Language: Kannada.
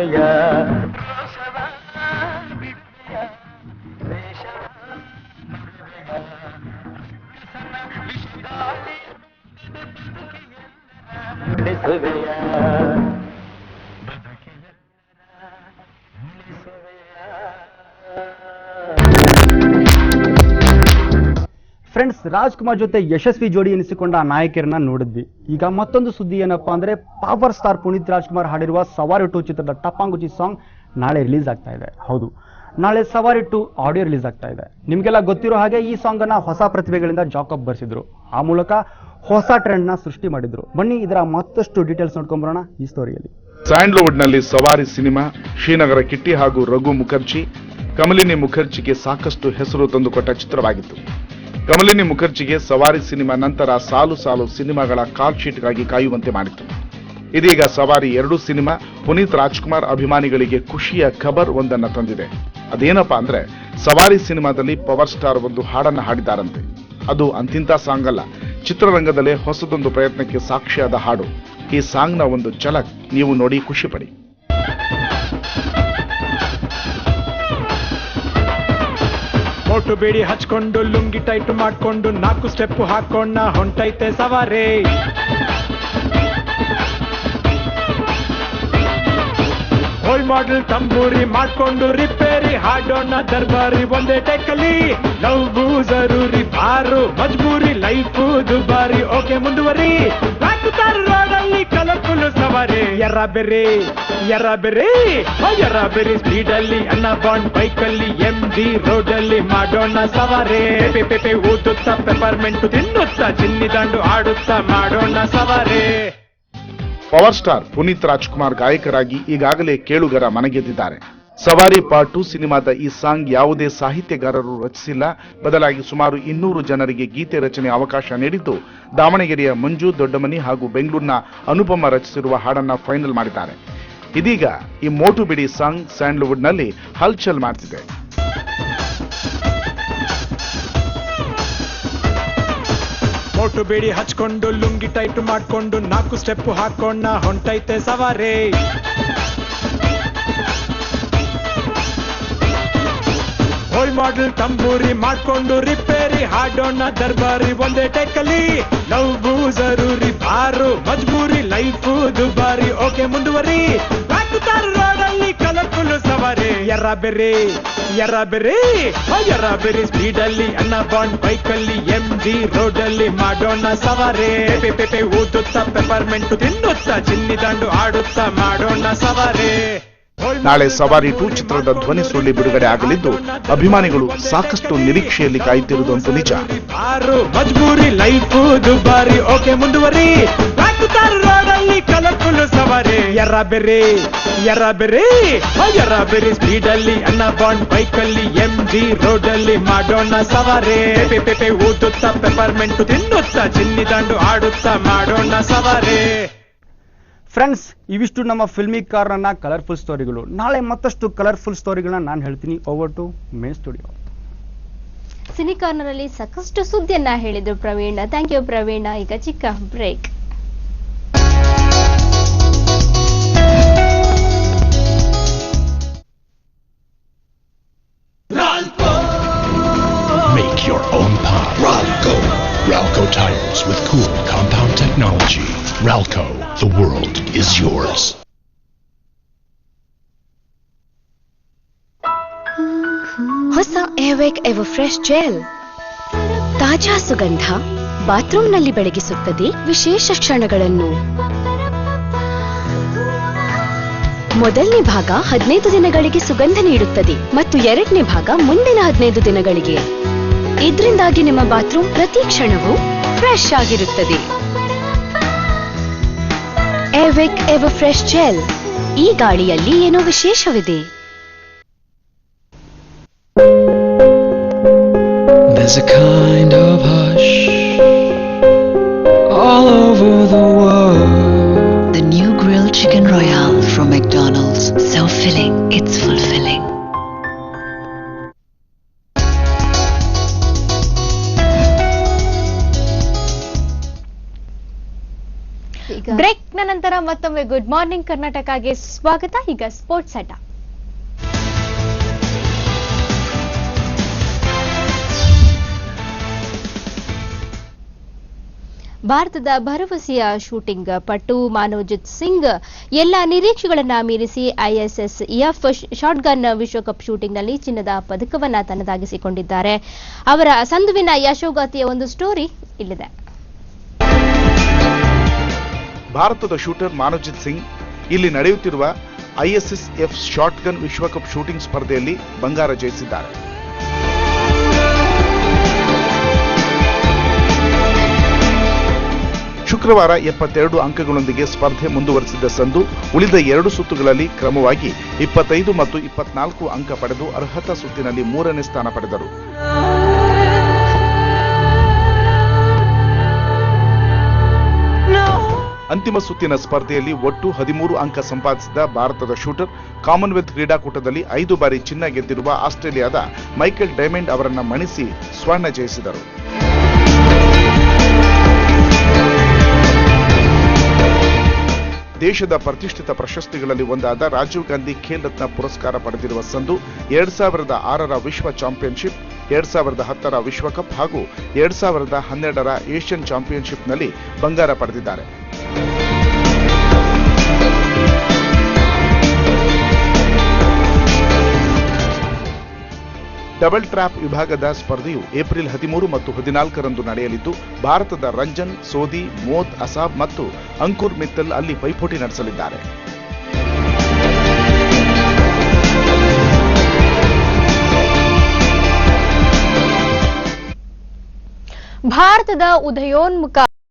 ಬಿಡುವೆಯ ಫ್ರೆಂಡ್ಸ್, ರಾಜ್ಕುಮಾರ್ ಜೊತೆ ಯಶಸ್ವಿ ಜೋಡಿ ಎನಿಸಿಕೊಂಡ ನಾಯಕಿಯರನ್ನ ನೋಡಿದ್ವಿ. ಈಗ ಮತ್ತೊಂದು ಸುದ್ದಿ ಏನಪ್ಪಾ ಅಂದ್ರೆ, ಪವರ್ ಸ್ಟಾರ್ ಪುನೀತ್ ರಾಜ್ಕುಮಾರ್ ಹಾಡಿರುವ ಸವಾರಿ 2 ಚಿತ್ರದ ಟಪಾಂಗುಚಿ ಸಾಂಗ್ ನಾಳೆ ರಿಲೀಸ್ ಆಗ್ತಾ ಇದೆ. ಹೌದು, ನಾಳೆ ಸವಾರಿ 2 ಆಡಿಯೋ ರಿಲೀಸ್ ಆಗ್ತಾ ಇದೆ. ನಿಮ್ಗೆಲ್ಲ ಗೊತ್ತಿರೋ ಹಾಗೆ ಈ ಸಾಂಗ್ ಅನ್ನ ಹೊಸ ಪ್ರತಿಭೆಗಳಿಂದ ಜಾಕಬ್ ಬರ್ಸಿದ್ರು. ಆ ಮೂಲಕ ಹೊಸ ಟ್ರೆಂಡ್ ನ ಸೃಷ್ಟಿ ಮಾಡಿದ್ರು. ಬನ್ನಿ ಇದರ ಮತ್ತಷ್ಟು ಡೀಟೇಲ್ಸ್ ನೋಡ್ಕೊಂಡ್ಬರೋಣ ಈ ಸ್ಟೋರಿಯಲ್ಲಿ. ಸ್ಯಾಂಡ್ಲ್ವುಡ್ ನಲ್ಲಿ ಸವಾರಿ ಸಿನಿಮಾ ಶ್ರೀನಗರ ಕಿಟ್ಟಿ ಹಾಗೂ ರಘು ಮುಖರ್ಜಿ, ಕಮಲಿನಿ ಮುಖರ್ಜಿಗೆ ಸಾಕಷ್ಟು ಹೆಸರು ತಂದುಕೊಟ್ಟ ಚಿತ್ರವಾಗಿತ್ತು. ಕಮಲಿನಿ ಮುಖರ್ಜಿಗೆ ಸವಾರಿ ಸಿನಿಮಾ ನಂತರ ಸಾಲು ಸಾಲು ಸಿನಿಮಾಗಳ ಕಾಲ್ ಶೀಟ್ಗಾಗಿ ಕಾಯುವಂತೆ ಮಾಡಿತು. ಇದೀಗ ಸವಾರಿ 2 ಸಿನಿಮಾ ಪುನೀತ್ ರಾಜ್ಕುಮಾರ್ ಅಭಿಮಾನಿಗಳಿಗೆ ಖುಷಿಯ ಖಬರ್ ಒಂದನ್ನು ತಂದಿದೆ. ಅದೇನಪ್ಪಾ ಅಂದ್ರೆ, ಸವಾರಿ ಸಿನಿಮಾದಲ್ಲಿ ಪವರ್ ಸ್ಟಾರ್ ಒಂದು ಹಾಡನ್ನ ಹಾಡಿದ್ದಾರಂತೆ. ಅದು ಅಂತಿಂತ ಸಾಂಗ್ ಅಲ್ಲ, ಚಿತ್ರರಂಗದಲ್ಲೇ ಹೊಸದೊಂದು ಪ್ರಯತ್ನಕ್ಕೆ ಸಾಕ್ಷಿಯಾದ ಹಾಡು. ಈ ಸಾಂಗ್ನ ಒಂದು ಝಲಕ್ ನೀವು ನೋಡಿ ಖುಷಿ ಪಡಿ. ಮೋಟು ಬೇಡಿ ಹಚ್ಕೊಂಡು ಲುಂಗಿ ಟೈಟ್ ಮಾಡ್ಕೊಂಡು 4 ಸ್ಟೆಪ್ ಹಾಕೊಂಡ ಹೊಂಟೈತೆ ಸವಾರಿ. ಓಲ್ಡ್ ಮಾಡೆಲ್ ತಂಬೂರಿ ಮಾಡ್ಕೊಂಡು ರಿಪೇರಿ ಹಾಡೋಣ ದರ್ಬಾರಿ ಒಂದೇ ಟೆಕ್ಕಲಿ. ಲವ್ ಜರೂರಿ ಬಾರು ಮಜ್ಬೂರಿ ಲೈಫು ದುಬಾರಿ. ಓಕೆ ಮುಂದುವರಿ. ರೋಡಲ್ಲಿ ಕಲರ್ಫುಲ್ ಸವಾರಿ. ಎರ್ರಾಬೆರಿ ಎರ್ರಾಬೆರಿ ಸ್ಪೀಡಲ್ಲಿ ಅನ್ನ ಬಾಂಡ್ ಬೈಕಲ್ಲಿ MG ರೋಡಲ್ಲಿ ಮಾಡೋಣ ಸವಾರಿ. ಪೆಪೆ ಊದುತ್ತಾ ಪೆಪರ್ಮೆಂಟು ತಿನ್ನುತ್ತಾ ಚಿನ್ನಿ ದಾಂಡು ಆಡುತ್ತಾ ಮಾಡೋಣ ಸವಾರಿ. ಪವರ್ ಸ್ಟಾರ್ ಪುನೀತ್ ರಾಜ್ಕುಮಾರ್ ಗಾಯಕರಾಗಿ ಈಗಾಗಲೇ ಕೇಳುಗರ ಮನಗೆದ್ದಿದ್ದಾರೆ. ಸವಾರಿ ಪಾರ್ಟ್ 2 ಸಿನಿಮಾದ ಈ ಸಾಂಗ್ ಯಾವುದೇ ಸಾಹಿತ್ಯಗಾರರು ರಚಿಸಿಲ್ಲ. ಬದಲಾಗಿ ಸುಮಾರು 200 ಜನರಿಗೆ ಗೀತೆ ರಚನೆ ಅವಕಾಶ ನೀಡಿದ್ದು, ದಾವಣಗೆರೆಯ ಮಂಜು ದೊಡ್ಡಮನಿ ಹಾಗೂ ಬೆಂಗಳೂರಿನ ಅನುಪಮ ರಚಿಸಿರುವ ಹಾಡನ್ನ ಫೈನಲ್ ಮಾಡಿದ್ದಾರೆ. ಇದೀಗ ಈ ಮೋಟು ಬಿಡಿ ಸಾಂಗ್ ಸ್ಯಾಂಡ್ಲ್ವುಡ್ ನಲ್ಲಿ ಹಲ್ಚಲ್ ಮಾಡ್ತಿದೆ. ಮೋಟು ಬೇಡಿ ಹಚ್ಕೊಂಡು ಲುಂಗಿ ಟೈಟ್ ಮಾಡ್ಕೊಂಡು 4 ಸ್ಟೆಪ್ ಹಾಕೊಂಡ ಹೊಂಟೈತೆ ಸವಾರಿ. ಓಲ್ಡ್ ಮಾಡೆಲ್ ತಂಬೂರಿ ಮಾಡ್ಕೊಂಡು ರಿಪೇರಿ ಹಾಡೋಣ ದರ್ಬಾರಿ ಒಂದೇ ಟೆಕ್ಕಲಿ. ಲವ್ ಜರೂರಿ ಬಾರು ಮಜ್ಬೂರಿ ಲೈಫು ದುಬಾರಿ. ಓಕೆ ಮುಂದುವರಿ. ರೋಡಲ್ಲಿ ಕಲರ್ಫುಲ್ ಸವಾರಿ. ಎರ್ರಾಬೆರಿ ಸ್ಪೀಡಲ್ಲಿ ಅನ್ನ ಬಾಂಡ್ ಬೈಕಲ್ಲಿ MG ರೋಡಲ್ಲಿ ಮಾಡೋಣ ಸವಾರಿ. ಪೆಪೆ ಊದುತ್ತಾ ಪೆಪರ್ಮೆಂಟು ತಿನ್ನುತ್ತಾ ಚಿನ್ನಿ ದಾಂಡು ಆಡುತ್ತಾ ಮಾಡೋಣ ಸವಾರಿ. ನಾಳೆ ಸವಾರಿ 2 ಚಿತ್ರದ ಧ್ವನಿ ಸುರುಳಿ ಬಿಡುಗಡೆ ಆಗಲಿದ್ದು, ಅಭಿಮಾನಿಗಳು ಸಾಕಷ್ಟು ನಿರೀಕ್ಷೆಯಲ್ಲಿ ಕಾಯುತ್ತಿರುವುದಂತೂ ನಿಜ. ಮಜ್ಬೂರಿ ಲೈಫು ದುಬಾರಿ. ಓಕೆ ಮುಂದುವರಿ. ರೋಡಲ್ಲಿ ಕಲರ್ಫುಲ್ ಸವಾರಿ. ಎರ್ರಾಬೆರಿ ಸ್ಪೀಡಲ್ಲಿ ಅನ್ನ ಬಾಂಡ್ ಬೈಕಲ್ಲಿ MG ರೋಡಲ್ಲಿ ಮಾಡೋಣ ಸವಾರಿ. ಪೆಪೆ ಊದುತ್ತಾ ಪೆಪರ್ಮೆಂಟು ತಿನ್ನುತ್ತಾ ಚಿನ್ನಿ ದಾಂಡು ಆಡುತ್ತಾ ಮಾಡೋಣ ಸವಾರಿ. ಫ್ರೆಂಡ್ಸ್, ಇವಿಷ್ಟು ನಮ್ಮ ಫಿಲ್ಮಿ ಕಾರ್ನ ಕಲರ್ಫುಲ್ ಸ್ಟೋರಿಗಳು. ನಾಳೆ ಮತ್ತಷ್ಟು ಕಲರ್ಫುಲ್ ಸ್ಟೋರಿಗಳನ್ನ ನಾನು ಹೇಳ್ತೀನಿ. Over to main studio. Cine ಕಾರ್ನರಲ್ಲಿ ಸಾಕಷ್ಟು ಸುದ್ದಿಯನ್ನ ಹೇಳಿದ್ರು ಪ್ರವೀಣ್. Thank you Praveen. ಈಗ ಚಿಕ್ಕ break. Make your own path. Ralco tires with cool compound technology. Ralco, the world is yours. ಹೊಸ ಏರ್ವೇಕ್ ಎವರ್ ಫ್ರೆಶ್ ಜೆಲ್. ತಾಜಾ ಸುಗಂಧ ಬಾತ್ರೂಮ್ನಲ್ಲಿ ಬೆಳಗಿಸುತ್ತದೆ ವಿಶೇಷ ಕ್ಷಣಗಳನ್ನು. ಮೊದಲನೇ ಭಾಗ 15 ದಿನಗಳಿಗೆ ಸುಗಂಧ ನೀಡುತ್ತದೆ ಮತ್ತು ಎರಡನೇ ಭಾಗ ಮುಂದಿನ 15 ದಿನಗಳಿಗೆ. ಇದರಿಂದಾಗಿ ನಿಮ್ಮ ಬಾತ್ರೂಮ್ ಪ್ರತಿ ಕ್ಷಣವೂ ಫ್ರೆಶ್ ಆಗಿರುತ್ತದೆ. ಏರ್ವೇಕ್ ಎವರ್ ಫ್ರೆಶ್ ಜೆಲ್. ಈ ಗಾಳಿಯಲ್ಲಿ ಏನೋ ವಿಶೇಷವಿದೆ. There's a kind of hush all over the world. The new grilled chicken royale from McDonald's. So filling, it's fulfilling. Break ನ ನಂತರ ಮತ್ತೊಮ್ಮೆ ಗುಡ್ ಮಾರ್ನಿಂಗ್ ಕರ್ನಾಟಕಗೆ ಸ್ವಾಗತ. ಈಗ ಸ್ಪೋರ್ಟ್ಸ್ ಅಡ್ಡ. ಭಾರತದ ಭರವಸೆಯ ಶೂಟಿಂಗ್ ಪಟು ಮಾನವಜಿತ್ ಸಿಂಗ್ ಎಲ್ಲ ನಿರೀಕ್ಷೆಗಳನ್ನ ಮೀರಿಸಿ ISSF ಶಾಟ್ಗನ್ ವಿಶ್ವಕಪ್ ಶೂಟಿಂಗ್ನಲ್ಲಿ ಚಿನ್ನದ ಪದಕವನ್ನ ತನ್ನದಾಗಿಸಿಕೊಂಡಿದ್ದಾರೆ. ಅವರ ಸಂದುವಿನ ಯಶೋಗಾತಿಯ ಒಂದು ಸ್ಟೋರಿ ಇಲ್ಲಿದೆ. ಭಾರತದ ಶೂಟರ್ ಮಾನವಜಿತ್ ಸಿಂಗ್ ಇಲ್ಲಿ ನಡೆಯುತ್ತಿರುವ ISSF ಶಾಟ್ಗನ್ ವಿಶ್ವಕಪ್ ಶೂಟಿಂಗ್ ಸ್ಪರ್ಧೆಯಲ್ಲಿ ಬಂಗಾರ ಜಯಿಸಿದ್ದಾರೆ. ಶುಕ್ರವಾರ 72 ಅಂಕಗಳೊಂದಿಗೆ ಸ್ಪರ್ಧೆ ಮುಂದುವರೆಸಿದ ಸಂಧು ಉಳಿದ 2 ಸುತ್ತುಗಳಲ್ಲಿ ಕ್ರಮವಾಗಿ 25 ಮತ್ತು 24 ಅಂಕ ಪಡೆದು ಅರ್ಹತಾ ಸುತ್ತಿನಲ್ಲಿ 3ನೇ ಸ್ಥಾನ ಪಡೆದರು. ಅಂತಿಮ ಸುತ್ತಿನ ಸ್ಪರ್ಧೆಯಲ್ಲಿ ಒಟ್ಟು 13 ಅಂಕ ಸಂಪಾದಿಸಿದ ಭಾರತದ ಶೂಟರ್ ಕಾಮನ್ವೆಲ್ತ್ ಕ್ರೀಡಾಕೂಟದಲ್ಲಿ 5 ಬಾರಿ ಚಿನ್ನ ಗೆದ್ದಿರುವ ಆಸ್ಟ್ರೇಲಿಯಾದ ಮೈಕೆಲ್ ಡೈಮಂಡ್ ಅವರನ್ನ ಮಣಿಸಿ ಸ್ವರ್ಣ ಜಯಿಸಿದರು. ದೇಶದ ಪ್ರತಿಷ್ಠಿತ ಪ್ರಶಸ್ತಿಗಳಲ್ಲಿ ಒಂದಾದ ರಾಜೀವ್ ಗಾಂಧಿ ಖೇಲ್ ರತ್ನ ಪುರಸ್ಕಾರ ಪಡೆದಿರುವ ಸಂಧು 2006ರ ವಿಶ್ವ ಚಾಂಪಿಯನ್ಶಿಪ್, 2010ರ ವಿಶ್ವಕಪ್ ಹಾಗೂ 2012ರ ಏಷ್ಯನ್ ಚಾಂಪಿಯನ್ಶಿಪ್ನಲ್ಲಿ ಬಂಗಾರ ಪಡೆದಿದ್ದಾರೆ. ಡಬಲ್ ಟ್ರ್ಯಾಪ್ ವಿಭಾಗದ ಸ್ಪರ್ಧೆಯು ಏಪ್ರಿಲ್ 13 ಮತ್ತು 14ರಂದು ನಡೆಯಲಿದ್ದು ಭಾರತದ ರಂಜನ್ ಸೋದಿ, ಮೋದ್ ಅಸಾಬ್ ಮತ್ತು ಅಂಕುರ್ ಮಿತ್ತಲ್ ಅಲ್ಲಿ ಪೈಪೋಟಿ ನಡೆಸಲಿದ್ದಾರೆ. ಭಾರತದ ಉದಯೋನ್ಮುಖ